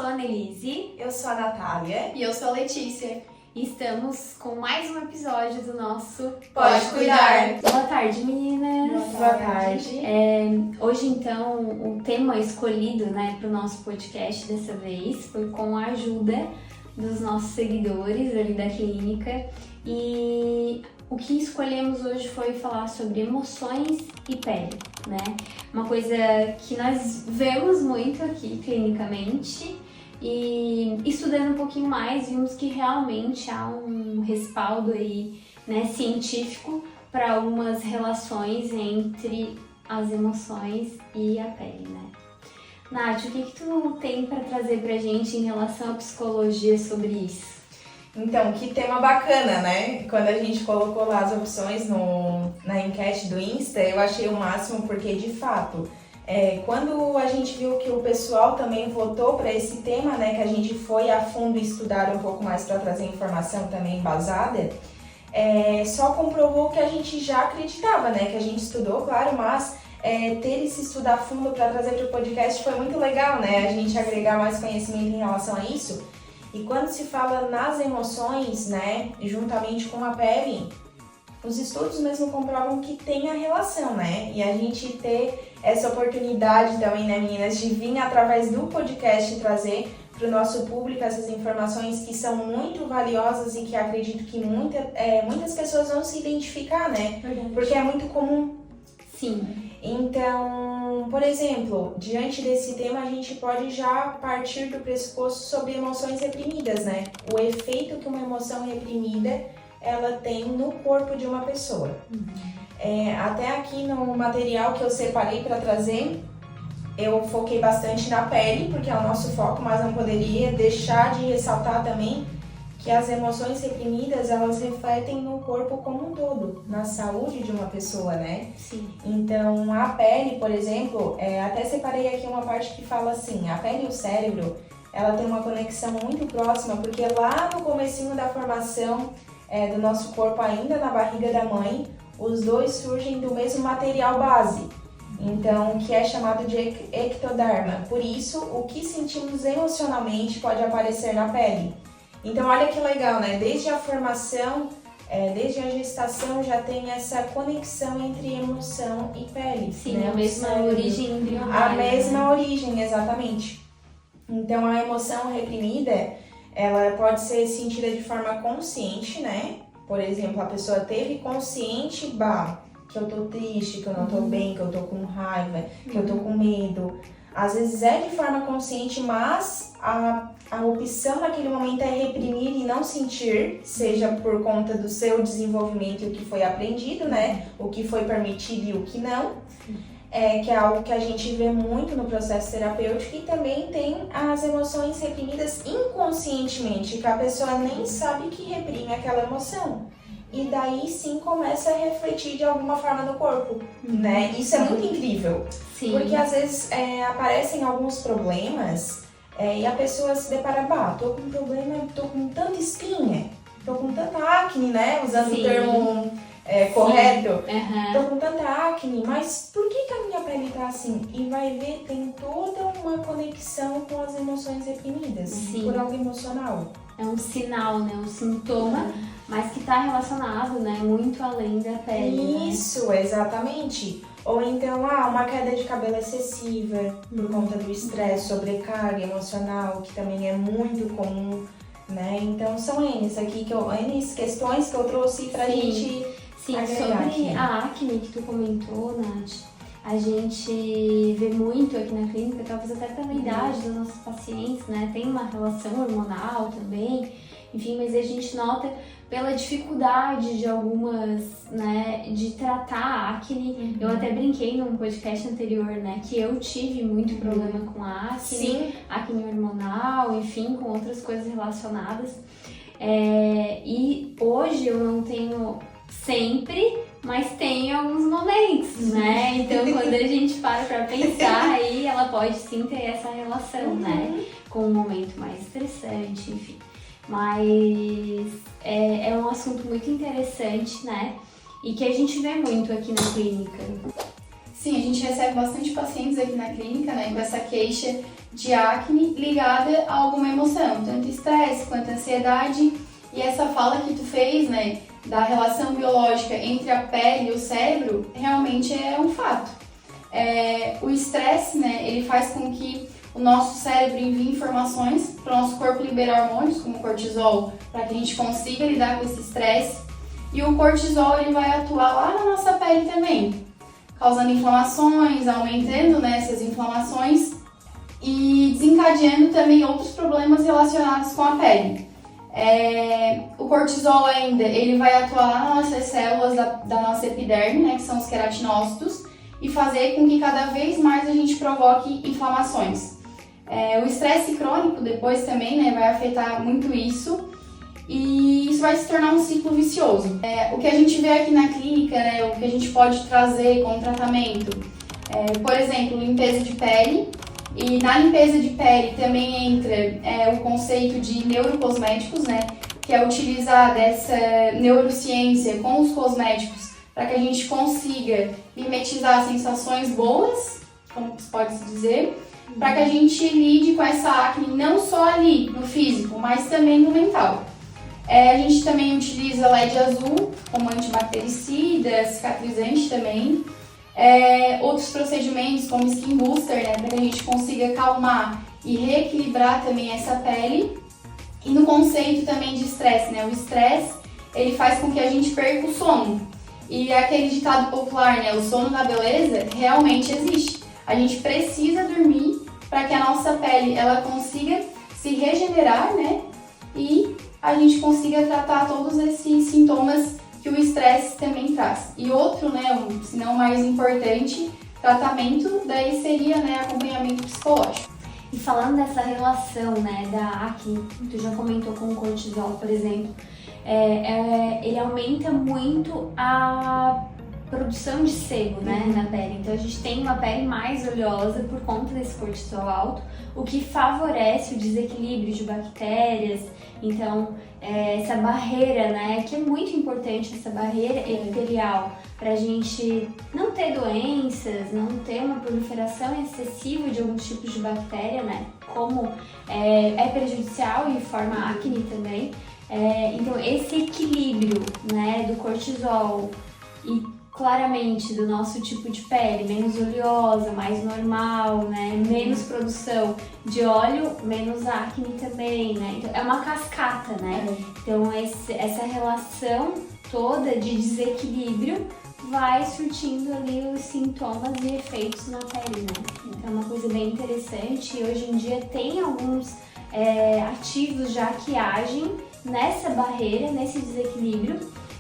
a Annelise. Eu sou a Natália. E eu sou a Letícia. E estamos com mais um episódio do nosso Pode Cuidar. Boa tarde, meninas. Boa tarde. Hoje, então, o tema escolhido, para o nosso podcast dessa vez foi com a ajuda dos nossos seguidores ali da clínica. E o que escolhemos hoje foi falar sobre emoções e pele, né? Uma coisa que nós vemos muito aqui clinicamente e estudando um pouquinho mais, vimos que realmente há um respaldo aí, né, científico para algumas relações entre as emoções e a pele, né? Nath, o que tu tem para trazer pra gente em relação à psicologia sobre isso? Então, que tema bacana, né? Quando a gente colocou lá as opções na enquete do Insta, eu achei o máximo porque, de fato, quando a gente viu que o pessoal também votou para esse tema, né, que a gente foi a fundo estudar um pouco mais para trazer informação também embasada, só comprovou que a gente já acreditava, né? Que a gente estudou, claro, mas ter esse estudo a fundo para trazer para o podcast foi muito legal, né? A gente agregar mais conhecimento em relação a isso. E quando se fala nas emoções, né, juntamente com a pele, os estudos mesmo comprovam que tem a relação, né? E a gente ter essa oportunidade também, né, meninas, de vir através do podcast trazer para o nosso público essas informações que são muito valiosas e que acredito que muitas pessoas vão se identificar, né? Verdade. Porque é muito comum. Sim. Então, por exemplo, diante desse tema, a gente pode já partir do pressuposto sobre emoções reprimidas, né? O efeito que uma emoção reprimida ela tem no corpo de uma pessoa. Até aqui no material que eu separei para trazer, eu foquei bastante na pele, porque é o nosso foco, mas não poderia deixar de ressaltar também que as emoções reprimidas, elas refletem no corpo como um todo, na saúde de uma pessoa, né? Sim. Então, a pele, por exemplo, até separei aqui uma parte que fala assim, a pele e o cérebro, ela tem uma conexão muito próxima, porque lá no comecinho da formação do nosso corpo, ainda na barriga da mãe, os dois surgem do mesmo material base, então, que é chamado de ectoderma. Por isso, o que sentimos emocionalmente pode aparecer na pele. Então, olha que legal, né? Desde a formação, desde a gestação, já tem essa conexão entre emoção e pele. Sim, né? a mesma origem embrionária. A mesma origem, exatamente. Então, a emoção reprimida, ela pode ser sentida de forma consciente, né? Por exemplo, a pessoa teve consciente, que eu tô triste, que eu não tô bem, que eu tô com raiva, que eu tô com medo. Às vezes é de forma consciente, mas a opção naquele momento é reprimir e não sentir, seja por conta do seu desenvolvimento e o que foi aprendido, né? O que foi permitido e o que não. Que é algo que a gente vê muito no processo terapêutico, e também tem as emoções reprimidas inconscientemente, que a pessoa nem sabe que reprime aquela emoção. E daí sim começa a refletir de alguma forma no corpo, né? Isso é muito incrível. Sim. Porque às vezes aparecem alguns problemas e a pessoa se depara, tô com problema, tô com tanta espinha, tô com tanta acne, né? Usando Sim. o termo correto. Uhum. Tô com tanta acne, mas por que a minha pele tá assim? E vai ver, tem toda uma conexão com as emoções reprimidas, Sim. por algo emocional. É um sinal, né? Um sintoma, mas que está relacionado, né? Muito além da pele. Isso, exatamente. Ou então, uma queda de cabelo excessiva por conta do estresse, sobrecarga emocional, que também é muito comum, né? Então, são N questões que eu trouxe pra gente agregar sobre aqui. a acne que tu comentou, Nath, a gente vê muito aqui na clínica, talvez até pela idade dos nossos pacientes, né? Tem uma relação hormonal também, enfim, mas a gente nota pela dificuldade de algumas, né, de tratar a acne. Eu até brinquei num podcast anterior, né, que eu tive muito problema com a acne, Sim. acne hormonal, enfim, com outras coisas relacionadas. E hoje eu não tenho sempre, mas tem alguns momentos, né? Então, quando a gente para pra pensar, aí ela pode sim ter essa relação, né? Com um momento mais estressante, enfim. Mas é um assunto muito interessante, né? E que a gente vê muito aqui na clínica. Sim, a gente recebe bastante pacientes aqui na clínica, né, com essa queixa de acne ligada a alguma emoção, tanto estresse quanto ansiedade. E essa fala que tu fez, né, da relação biológica entre a pele e o cérebro, realmente é um fato. O estresse, né, ele faz com que o nosso cérebro envie informações para o nosso corpo liberar hormônios, como o cortisol, para que a gente consiga lidar com esse estresse. E o cortisol, ele vai atuar lá na nossa pele também, causando inflamações, aumentando, né, essas inflamações e desencadeando também outros problemas relacionados com a pele. O cortisol ainda, ele vai atuar lá nas nossas células da nossa epiderme, né, que são os queratinócitos, e fazer com que cada vez mais a gente provoque inflamações. O estresse crônico depois também, né, vai afetar muito isso, e isso vai se tornar um ciclo vicioso. O que a gente vê aqui na clínica, né, o que a gente pode trazer como tratamento, por exemplo, limpeza de pele. E na limpeza de pele também entra o conceito de neurocosméticos, né, que é utilizar dessa neurociência com os cosméticos para que a gente consiga mimetizar sensações boas, como pode-se dizer, para que a gente lide com essa acne não só ali no físico, mas também no mental. A gente também utiliza LED azul como antibactericida, cicatrizante também. Outros procedimentos como skin booster, né, para que a gente consiga acalmar e reequilibrar também essa pele. E no conceito também de estresse, né, o estresse ele faz com que a gente perca o sono. E aquele ditado popular, né, o sono da beleza, realmente existe. A gente precisa dormir para que a nossa pele ela consiga se regenerar, né, e a gente consiga tratar todos esses sintomas que o estresse também traz. E outro, né, se não mais importante, tratamento, daí seria, né, acompanhamento psicológico. E falando dessa relação, né, da acne, tu já comentou com o cortisol, por exemplo, ele aumenta muito a produção de sebo, né, na pele. Então a gente tem uma pele mais oleosa por conta desse cortisol alto, o que favorece o desequilíbrio de bactérias. Então essa barreira, né, que é muito importante, essa barreira epitelial, para a gente não ter doenças, não ter uma proliferação excessiva de alguns tipos de bactéria, né, como é prejudicial e forma acne também. Então esse equilíbrio, né, do cortisol e claramente do nosso tipo de pele, menos oleosa, mais normal, né? Menos produção de óleo, menos acne também, né? Então, é uma cascata, né? Então essa relação toda de desequilíbrio vai surtindo ali os sintomas e efeitos na pele, né? Então é uma coisa bem interessante e hoje em dia tem alguns ativos já que agem nessa barreira, nesse desequilíbrio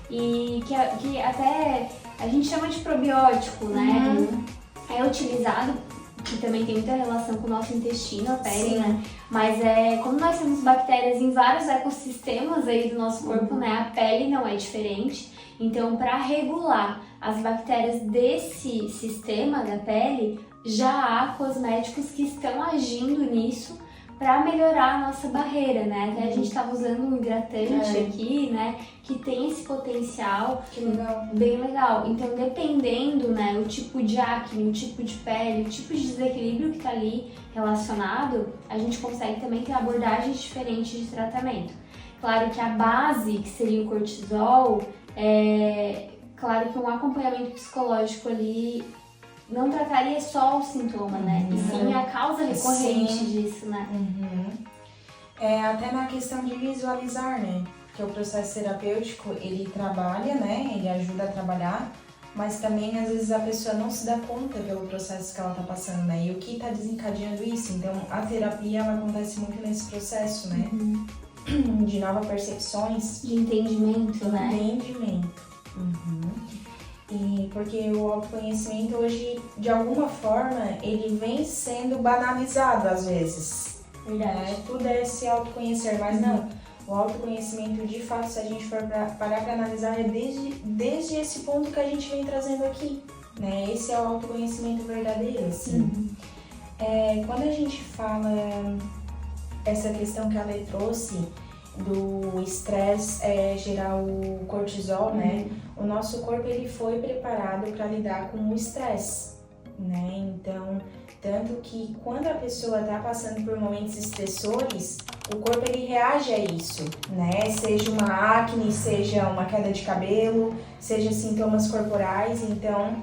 e que até a gente chama de probiótico, né? É utilizado, que também tem muita relação com o nosso intestino, a pele, né? Mas como nós temos bactérias em vários ecossistemas aí do nosso corpo, né? A pele não é diferente. Então, para regular as bactérias desse sistema da pele, já há cosméticos que estão agindo nisso para melhorar a nossa barreira, né? Até a gente estava usando um hidratante aqui, né? Que tem esse potencial. Que legal. Bem legal. Então, dependendo, né? O tipo de acne, o tipo de pele, o tipo de desequilíbrio que está ali relacionado, a gente consegue também ter abordagens diferentes de tratamento. Claro que a base, que seria o cortisol, claro que um acompanhamento psicológico ali não trataria só o sintoma, né? E sim a causa recorrente disso, né? Até na questão de visualizar, né? Porque o processo terapêutico, ele trabalha, né? Ele ajuda a trabalhar, mas também, às vezes, a pessoa não se dá conta pelo processo que ela tá passando, né? E o que tá desencadeando isso? Então, a terapia, ela acontece muito nesse processo, né? De novas percepções. De entendimento, né? Entendimento. E porque o autoconhecimento hoje, de alguma forma, ele vem sendo banalizado às vezes. Verdade. Tudo é se autoconhecer, mas não. O autoconhecimento, de fato, se a gente for parar para analisar, é desde esse ponto que a gente vem trazendo aqui, né? Esse é o autoconhecimento verdadeiro, assim. Quando a gente fala essa questão que a Lê trouxe do estresse gerar o cortisol, né? O nosso corpo ele foi preparado para lidar com o estresse, né? Então, Tanto que quando a pessoa está passando por momentos estressores, o corpo ele reage a isso, né? Seja uma acne, seja uma queda de cabelo, seja sintomas corporais, então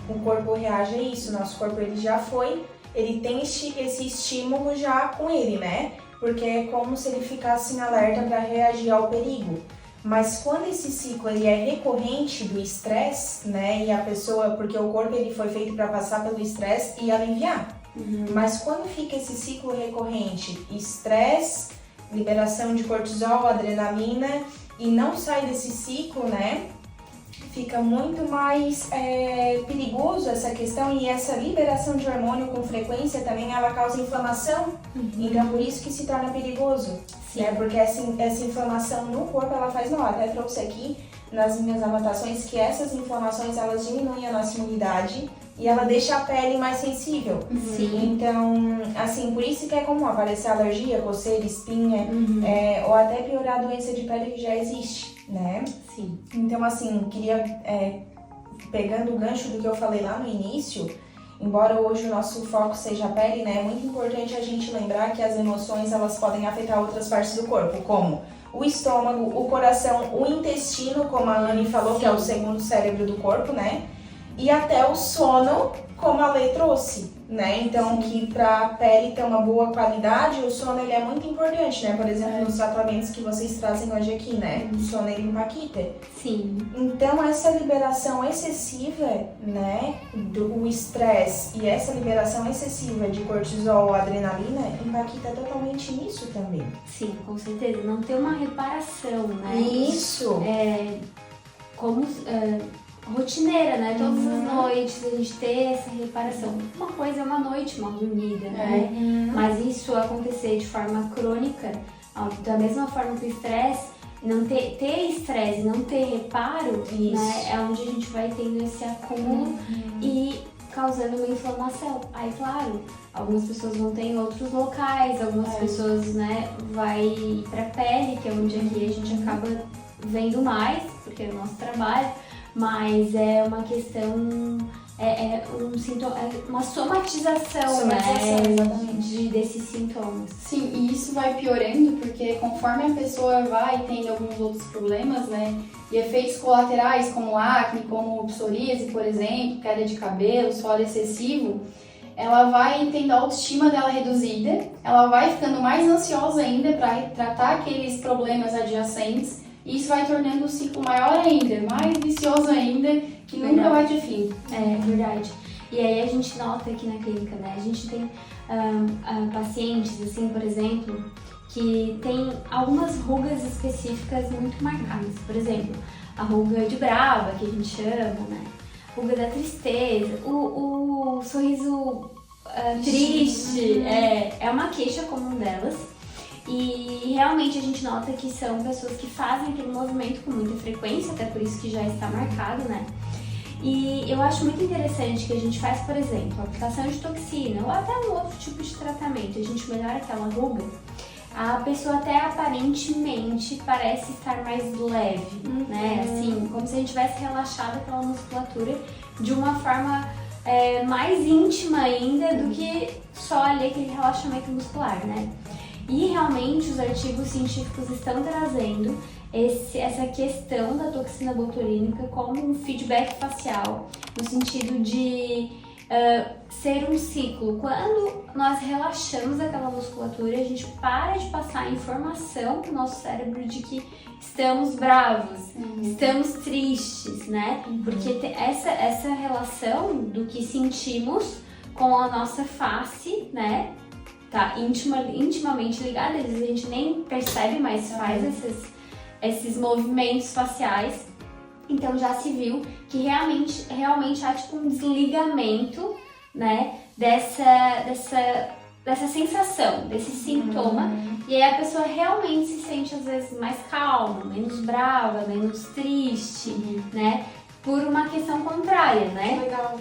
o corpo reage a isso. Nosso corpo ele tem esse estímulo já com ele, né? Porque é como se ele ficasse em alerta para reagir ao perigo. Mas quando esse ciclo ele é recorrente do estresse, né? E a pessoa, porque o corpo ele foi feito para passar pelo estresse e aliviar. Mas quando fica esse ciclo recorrente, estresse, liberação de cortisol, adrenalina, e não sai desse ciclo, né? Fica muito mais perigoso essa questão, e essa liberação de hormônio com frequência também ela causa inflamação. Então por isso que se torna perigoso. Né? Porque essa inflamação no corpo ela faz mal. Até trouxe aqui nas minhas anotações que essas inflamações elas diminuem a nossa imunidade e ela deixa a pele mais sensível. Sim. Então, assim, por isso que é comum aparecer alergia, coceira, espinha, ou até piorar a doença de pele que já existe, né? Sim. Então, assim, queria, pegando o gancho do que eu falei lá no início, embora hoje o nosso foco seja a pele, né, é muito importante a gente lembrar que as emoções elas podem afetar outras partes do corpo, como o estômago, o coração, o intestino, como a Anne falou, que é o segundo cérebro do corpo, né? E até o sono, como a Lê trouxe, né? Então, que para a pele ter uma boa qualidade, o sono ele é muito importante, né? Por exemplo, nos tratamentos que vocês trazem hoje aqui, né? O sono ele impacta. Sim. Então, essa liberação excessiva, né? Do estresse e essa liberação excessiva de cortisol, adrenalina, impacta totalmente nisso também. Sim, com certeza. Não ter uma reparação, né? Isso! Como rotineira, né? Todas as noites a gente ter essa reparação. Uma coisa é uma noite mal dormida, né? Mas isso acontecer de forma crônica, da mesma forma que o estresse, não ter estresse, não ter reparo, né? É onde a gente vai tendo esse acúmulo e causando uma inflamação. Aí, claro, algumas pessoas vão ter em outros locais, algumas pessoas, né, vai pra pele, que é onde aqui a gente acaba vendo mais, porque é o nosso trabalho. Mas é uma questão, um sintoma, uma somatização, né, desses sintomas. Sim, e isso vai piorando porque conforme a pessoa vai tendo alguns outros problemas, né, e efeitos colaterais como acne, como psoríase, por exemplo, queda de cabelo, suor excessivo, ela vai tendo a autoestima dela reduzida, ela vai ficando mais ansiosa ainda para tratar aqueles problemas adjacentes. E isso vai tornando o ciclo maior ainda, mais vicioso ainda, que nunca vai ter fim. É verdade. E aí a gente nota aqui na clínica, né? A gente tem pacientes, assim, por exemplo, que tem algumas rugas específicas muito marcadas. Por exemplo, a ruga de brava, que a gente chama, né? Ruga da tristeza, o sorriso triste, é uma queixa comum delas. E realmente a gente nota que são pessoas que fazem aquele movimento com muita frequência, até por isso que já está marcado, né? E eu acho muito interessante que a gente faz, por exemplo, a aplicação de toxina ou até um outro tipo de tratamento, a gente melhora aquela ruga, a pessoa até aparentemente parece estar mais leve, né? Assim, como se a gente tivesse relaxado aquela musculatura de uma forma mais íntima ainda do que só ali aquele relaxamento muscular, né? E realmente os artigos científicos estão trazendo essa questão da toxina botulínica como um feedback facial, no sentido de ser um ciclo. Quando nós relaxamos aquela musculatura, a gente para de passar a informação para o nosso cérebro de que estamos bravos, estamos tristes, né? Porque essa relação do que sentimos com a nossa face, né? Tá intimamente ligada, às vezes a gente nem percebe, mas faz esses movimentos faciais. Então já se viu que realmente há tipo um desligamento, né, dessa sensação, desse sintoma. E aí a pessoa realmente se sente às vezes mais calma, menos brava, menos triste, né? Por uma questão contrária, né? Legal.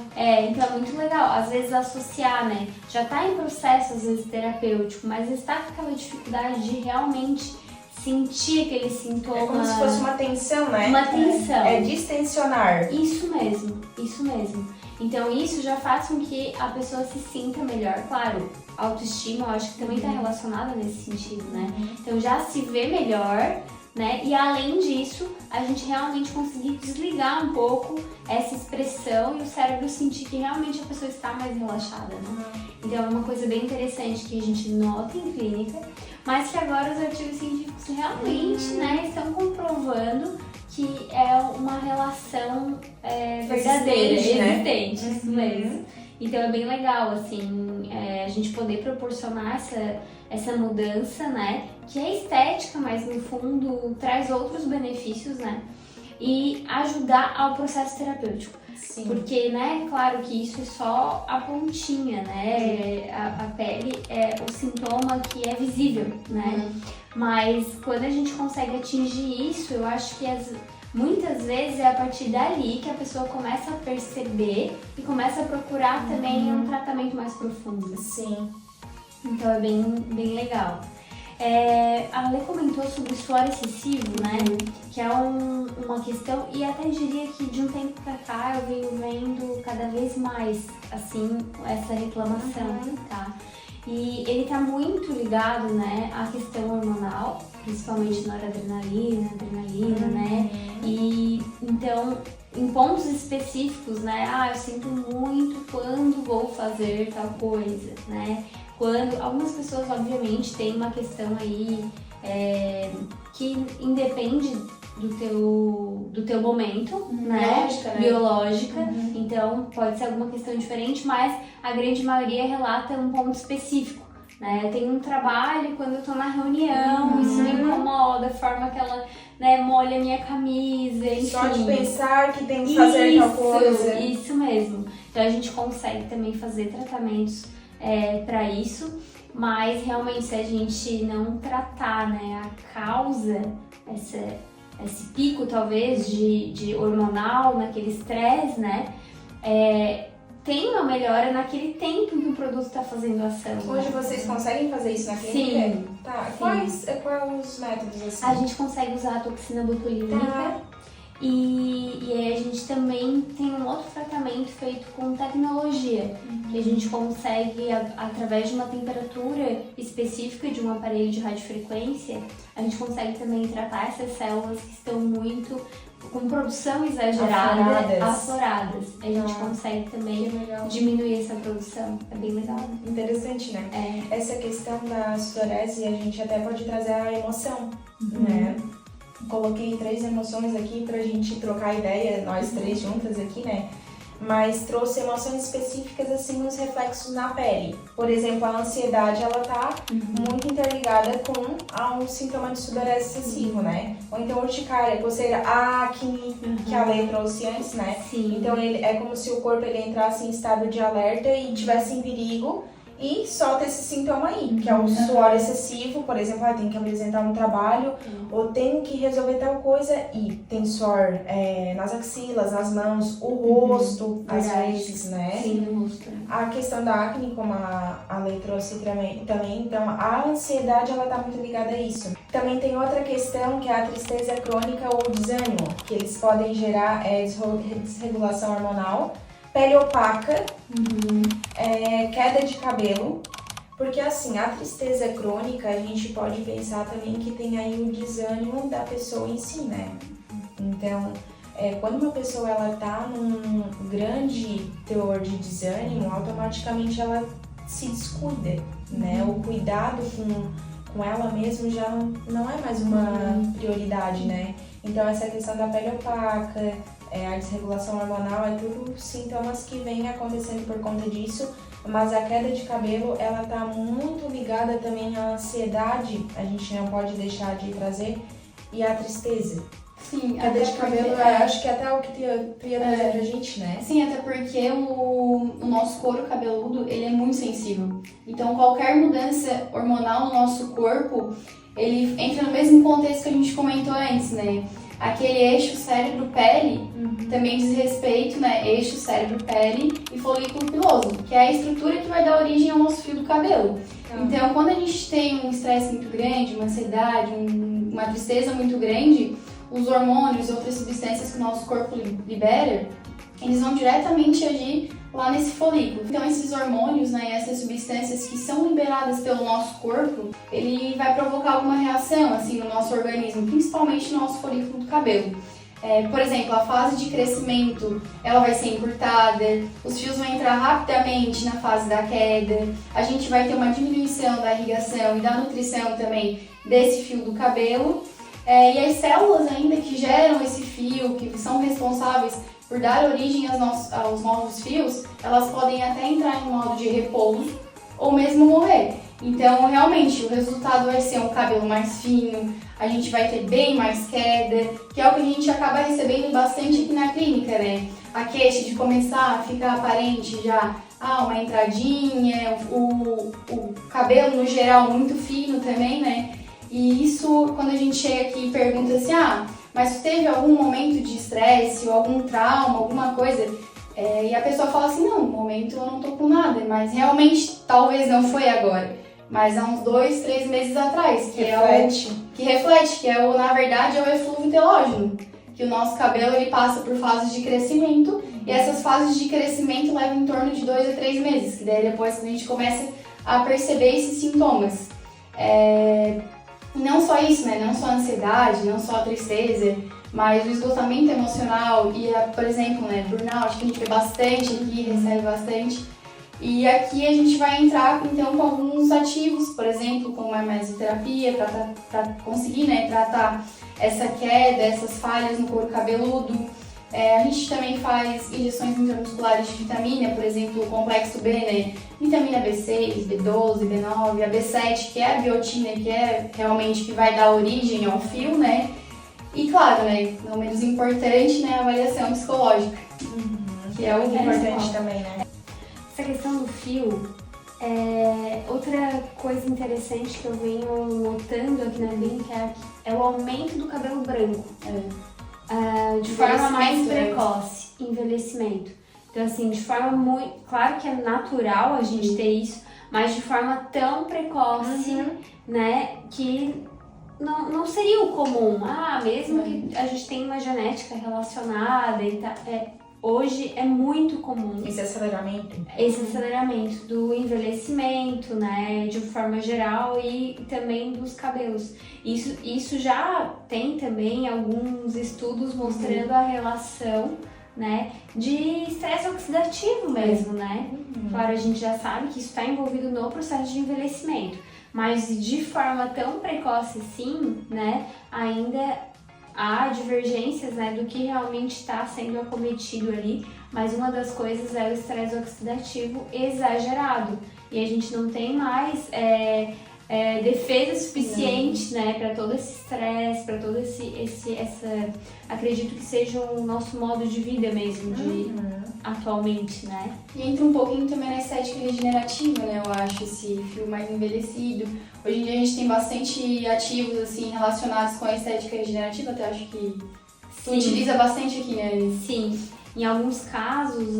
Então é muito legal. Às vezes associar, né? Já tá em processo, às vezes, terapêutico, mas está com aquela dificuldade de realmente sentir aquele sintoma. É como se fosse uma tensão, né? Uma tensão. É distensionar. Isso mesmo, isso mesmo. Então isso já faz com que a pessoa se sinta melhor. Claro, autoestima eu acho que também está relacionada nesse sentido, né? Então já se vê melhor, né? E além disso, a gente realmente conseguir desligar um pouco essa expressão e o cérebro sentir que realmente a pessoa está mais relaxada, né? Então é uma coisa bem interessante que a gente nota em clínica, mas que agora os artigos científicos realmente, né, estão comprovando que é uma relação verdadeira, existente, isso mesmo. Então é bem legal, assim, a gente poder proporcionar essa mudança, né, que é estética, mas no fundo traz outros benefícios, né, e ajudar ao processo terapêutico. Sim. Porque, né, claro que isso é só a pontinha, né, a pele é o sintoma que é visível, né, mas quando a gente consegue atingir isso, eu acho que muitas vezes é a partir dali que a pessoa começa a perceber e começa a procurar também um tratamento mais profundo. Sim. Então é bem legal. A Lê comentou sobre o suor excessivo, né? Que é uma questão, e até diria que de um tempo pra cá eu venho vendo cada vez mais, assim, essa reclamação, tá? E ele tá muito ligado, né, à questão hormonal, principalmente noradrenalina, adrenalina, né? E então, em pontos específicos, né? Eu sinto muito quando vou fazer tal coisa, né? Algumas pessoas, obviamente, têm uma questão aí que independe do teu momento, né? Biológica. Então, pode ser alguma questão diferente, mas a grande maioria relata um ponto específico, né? Eu tenho um trabalho, quando eu tô na reunião, isso me incomoda, a forma que ela, né, molha a minha camisa, enfim. Só de pensar que tem que fazer tal coisa. Isso mesmo. Então, a gente consegue também fazer tratamentos para isso, mas realmente se a gente não tratar, né, a causa, esse pico talvez de hormonal, naquele estresse, né, tem uma melhora naquele tempo que o produto está fazendo ação. Hoje vocês conseguem fazer isso na clínica? Sim. Tá. Sim. Quais os métodos assim? A gente consegue usar a toxina botulínica. E aí a gente também tem um outro tratamento feito com tecnologia, que a gente consegue, através de uma temperatura específica de um aparelho de radiofrequência, a gente consegue também tratar essas células que estão muito com produção exagerada, afloradas. A gente consegue também diminuir essa produção. É bem legal. Interessante, né? Essa questão da sudorese, a gente até pode trazer a emoção, né? Coloquei 3 emoções aqui pra gente trocar ideia, nós 3 juntas aqui, né? Mas trouxe emoções específicas, assim, nos reflexos na pele. Por exemplo, a ansiedade, ela tá muito interligada com um sintoma de sudorese excessivo, né? Ou então urticária, coceira, acne, que a Lê trouxe antes, né? Sim. Então, é como se o corpo ele entrasse em estado de alerta e tivesse em perigo. E solta esse sintoma aí, que é o suor excessivo, por exemplo, tem que apresentar um trabalho, ou tem que resolver tal coisa, e tem suor nas axilas, nas mãos, o rosto, às vezes, né? Sim, no rosto. A questão da acne, como a Lê trouxe também, então a ansiedade, ela tá muito ligada a isso. Também tem outra questão, que é a tristeza crônica ou desânimo, que eles podem gerar desregulação hormonal, pele opaca, queda de cabelo, porque assim, a tristeza crônica, a gente pode pensar também que tem aí o desânimo da pessoa em si, né? Então, quando uma pessoa ela tá num grande teor de desânimo, automaticamente ela se descuida, né? O cuidado com ela mesma já não é mais uma prioridade, né? Então, essa questão da pele opaca, a desregulação hormonal, tudo sintomas que vêm acontecendo por conta disso, mas a queda de cabelo, ela tá muito ligada também à ansiedade, a gente não pode deixar de trazer, e à tristeza. Sim, queda de cabelo, eu acho que até o que tu ia trazer pra gente, né? Sim, até porque o nosso couro cabeludo, ele é muito sensível. Então, qualquer mudança hormonal no nosso corpo, ele entra no mesmo contexto que a gente comentou antes, né? Aquele eixo cérebro-pele também diz respeito, né? Eixo cérebro-pele e folículo piloso, que é a estrutura que vai dar origem ao nosso fio do cabelo. Então, quando a gente tem um estresse muito grande, uma ansiedade, uma uma tristeza muito grande, os hormônios e outras substâncias que o nosso corpo libera, eles vão diretamente agir lá nesse folículo. Então esses hormônios, né, essas substâncias que são liberadas pelo nosso corpo, ele vai provocar alguma reação assim no nosso organismo, principalmente no nosso folículo do cabelo. Por exemplo, a fase de crescimento, ela vai ser encurtada, os fios vão entrar rapidamente na fase da queda, a gente vai ter uma diminuição da irrigação e da nutrição também desse fio do cabelo, e as células ainda que geram esse fio, que são responsáveis por dar origem aos novos fios, elas podem até entrar em modo de repouso ou mesmo morrer. Então, realmente, o resultado vai ser um cabelo mais fino, a gente vai ter bem mais queda, que é o que a gente acaba recebendo bastante aqui na clínica, né? A queixa de começar a ficar aparente já, uma entradinha, o cabelo no geral muito fino também, né? E isso, quando a gente chega aqui e pergunta assim, mas teve algum momento de estresse ou algum trauma, alguma coisa? E a pessoa fala assim, não, no momento eu não tô com nada, mas realmente talvez não foi agora. Mas há uns 2, 3 meses atrás, que na verdade, é o eflúvio telógeno, que o nosso cabelo ele passa por fases de crescimento, e essas fases de crescimento levam em torno de 2 a 3 meses, que daí depois que a gente começa a perceber esses sintomas. Não só isso, né? Não só a ansiedade, não só a tristeza, mas o esgotamento emocional e, por exemplo, né, burnout, que a gente vê bastante aqui, recebe bastante. E aqui a gente vai entrar, então, com alguns ativos, por exemplo, como a mesoterapia, para conseguir, né, tratar essa queda, essas falhas no couro cabeludo. A gente também faz injeções intramusculares de vitamina, por exemplo, o complexo B, né? Vitamina B6, B12, B9, a B7, que é a biotina, que é realmente que vai dar origem ao fio, né? E claro, né, não menos importante, né, a avaliação psicológica, que é o Importante também, né? Essa questão do fio, outra coisa interessante que eu venho notando aqui na clínica é o aumento do cabelo branco. De forma mais precoce, envelhecimento. Então, assim, de forma muito... Claro que é natural a gente ter isso, mas de forma tão precoce, né, que não seria o comum. Mesmo que a gente tenha uma genética relacionada e tal... Hoje é muito comum esse aceleramento do envelhecimento, né, de forma geral, e também dos cabelos. Isso já tem também alguns estudos mostrando a relação, né, de estresse oxidativo mesmo, né? Claro, a gente já sabe que isso está envolvido no processo de envelhecimento, mas de forma tão precoce assim, né, ainda há divergências, né, do que realmente está sendo acometido ali, mas uma das coisas é o estresse oxidativo exagerado, e a gente não tem mais defesa suficiente, né, para todo esse estresse, para todo acredito que seja o nosso modo de vida mesmo, atualmente, né. E entra um pouquinho também na estética regenerativa, né, eu acho, esse fio mais envelhecido. Hoje em dia a gente tem bastante ativos, assim, relacionados com a estética regenerativa, até acho que tu utiliza bastante aqui, né? Sim, em alguns casos,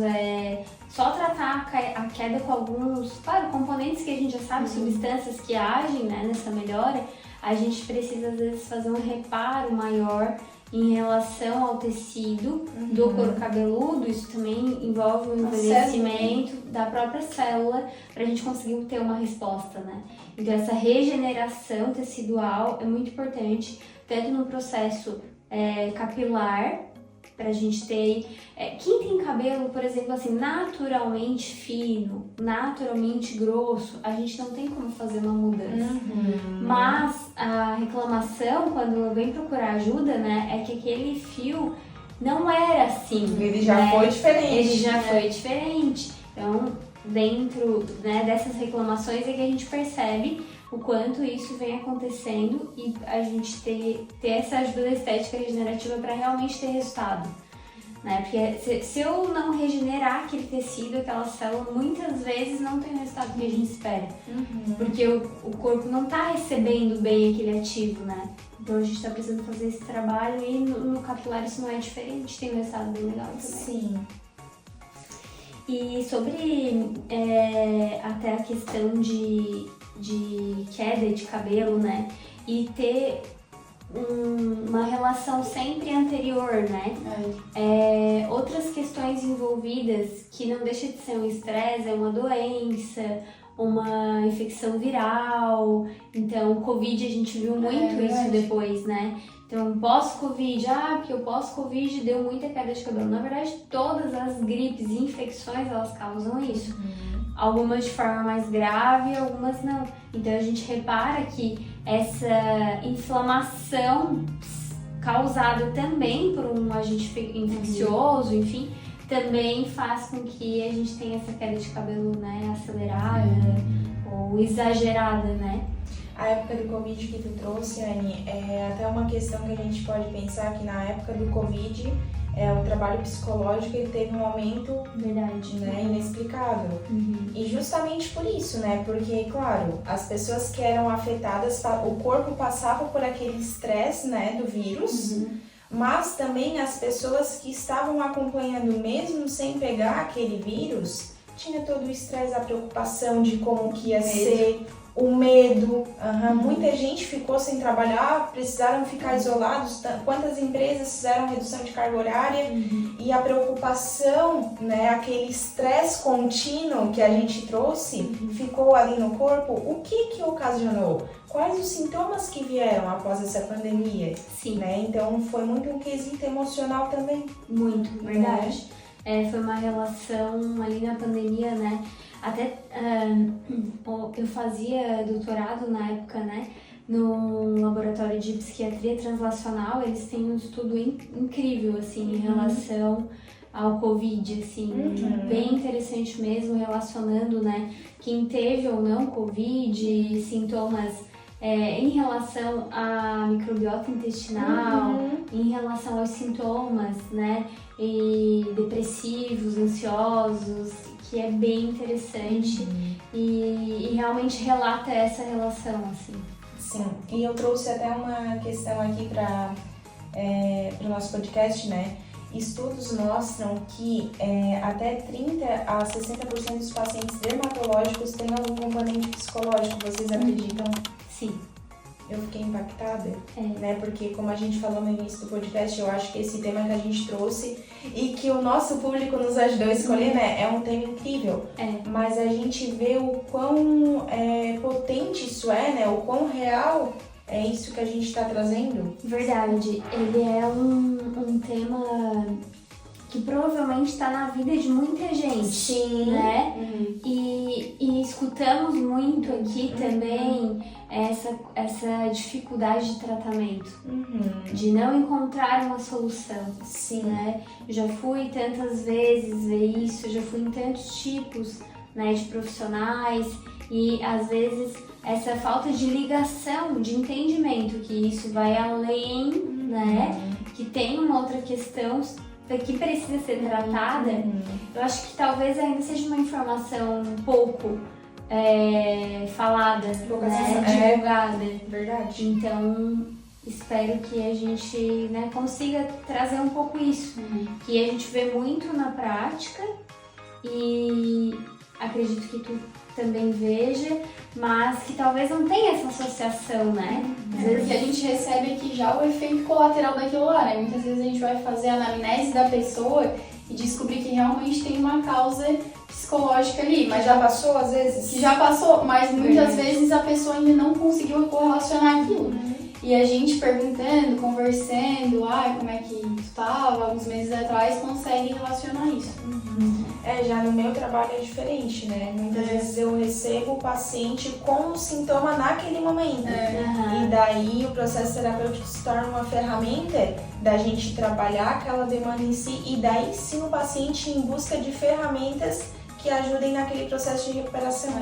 só tratar a queda com alguns, claro, componentes que a gente já sabe, substâncias que agem, né, nessa melhora, a gente precisa às vezes fazer um reparo maior em relação ao tecido do couro cabeludo. Isso também envolve o envelhecimento da própria célula para a gente conseguir ter uma resposta, né? Então essa regeneração tecidual é muito importante, tanto no processo capilar, para a gente ter... quem tem cabelo, por exemplo, assim, naturalmente fino, naturalmente grosso, a gente não tem como fazer uma mudança. Mas a reclamação, quando eu venho procurar ajuda, né, é que aquele fio não era assim. Ele já foi diferente. Ele já foi diferente. Então, dentro, né, dessas reclamações é que a gente percebe o quanto isso vem acontecendo e a gente ter essa ajuda estética regenerativa para realmente ter resultado, né? Porque se eu não regenerar aquele tecido, aquela célula, muitas vezes não tem o resultado que a gente espera, porque o corpo não está recebendo bem aquele ativo, né? Então a gente está precisando fazer esse trabalho e no capilar isso não é diferente, tem um resultado bem legal também. Sim. E sobre até a questão de queda de cabelo, né? E ter uma relação sempre anterior, né? Outras questões envolvidas que não deixa de ser um estresse, é uma doença, uma infecção viral. Então, o Covid, a gente viu muito isso depois, né? Então, pós-Covid, porque o pós-Covid deu muita queda de cabelo. Na verdade, todas as gripes e infecções, elas causam isso. Algumas de forma mais grave, algumas não. Então, a gente repara que essa inflamação causada também por um agente infeccioso, enfim, também faz com que a gente tenha essa queda de cabelo, né, acelerada ou exagerada, né? A época do Covid que tu trouxe, Anne, é até uma questão que a gente pode pensar que na época do Covid, o trabalho psicológico ele teve um aumento, verdade, né, inexplicável. E justamente por isso, né, porque, claro, as pessoas que eram afetadas, o corpo passava por aquele estresse, né, do vírus, mas também as pessoas que estavam acompanhando, mesmo sem pegar aquele vírus, tinha todo o estresse, a preocupação de como que ia ser, o medo. Muita gente ficou sem trabalhar, precisaram ficar isolados. Quantas empresas fizeram redução de carga horária? E a preocupação, né, aquele estresse contínuo que a gente trouxe, ficou ali no corpo. O que ocasionou? Quais os sintomas que vieram após essa pandemia? Sim. Né? Então, foi muito um quesito emocional também. Muito, verdade. Foi uma relação ali na pandemia, né? Até eu fazia doutorado na época, né? No laboratório de psiquiatria translacional, eles têm um estudo incrível, assim, em relação ao Covid, assim, bem interessante mesmo, relacionando, né, quem teve ou não Covid, sintomas em relação à microbiota intestinal, em relação aos sintomas, né, e depressivos, ansiosos, que é bem interessante e realmente relata essa relação, assim. Sim, e eu trouxe até uma questão aqui para o nosso podcast, né? Estudos mostram que até 30 a 60% dos pacientes dermatológicos têm algum componente psicológico. Vocês acreditam? Sim. Eu fiquei impactada, né? Porque como a gente falou no início do podcast, eu acho que esse tema que a gente trouxe e que o nosso público nos ajudou a escolher, né? É um tema incrível. Mas a gente vê o quão potente isso né? O quão real é isso que a gente está trazendo. Verdade. Ele é um tema que provavelmente está na vida de muita gente. Sim. Né? E escutamos muito aqui também essa dificuldade de tratamento, de não encontrar uma solução. Sim. Né? Já fui tantas vezes ver isso, já fui em tantos tipos, né, de profissionais e às vezes essa falta de ligação, de entendimento que isso vai além, né, que tem uma outra questão que precisa ser tratada. Eu acho que talvez ainda seja uma informação pouco falada, né, divulgada. Verdade. Então, espero que a gente, né, consiga trazer um pouco isso, que a gente vê muito na prática e acredito que tu também veja, mas que talvez não tenha essa associação, né? Porque a gente recebe aqui já o efeito colateral daquilo lá, né? Muitas vezes a gente vai fazer a anamnese da pessoa e descobrir que realmente tem uma causa psicológica ali. Mas já passou, às vezes? Que já passou, mas muitas vezes a pessoa ainda não conseguiu correlacionar aquilo. E a gente perguntando, conversando, como é que tu estava, alguns meses atrás, consegue relacionar isso. Já no meu trabalho é diferente, né? Muitas vezes eu recebo o paciente com o sintoma naquele momento. E daí o processo terapêutico se torna uma ferramenta da gente trabalhar aquela demanda em si e daí sim o paciente em busca de ferramentas que ajudem naquele processo de recuperação.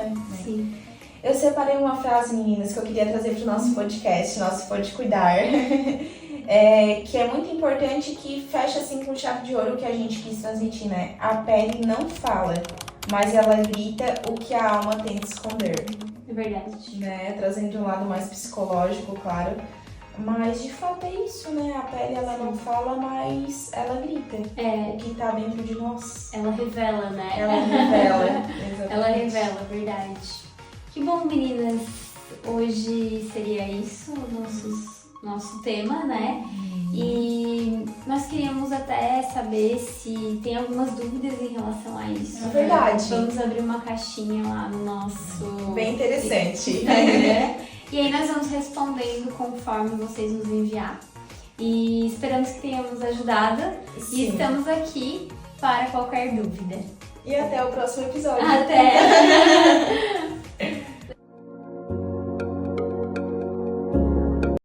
Sim. Eu separei uma frase, meninas, que eu queria trazer para o nosso podcast, nosso Pode Cuidar, que é muito importante, que fecha assim com chave de ouro o que a gente quis transmitir, né? A pele não fala, mas ela grita o que a alma tenta esconder. É verdade. Né? Trazendo de um lado mais psicológico, claro. Mas de fato é isso, né? A pele ela não fala, mas ela grita. O que tá dentro de nós. Ela revela, né? Ela revela. Exatamente. Ela revela, verdade. Que bom, meninas. Hoje seria isso, nossos nosso tema, né? E nós queríamos até saber se tem algumas dúvidas em relação a isso. É verdade. Vamos abrir uma caixinha lá no nosso Bem interessante. Instagram. E aí nós vamos respondendo conforme vocês nos enviar. E esperamos que tenhamos ajudado. Sim. E estamos aqui para qualquer dúvida. E até o próximo episódio. Até!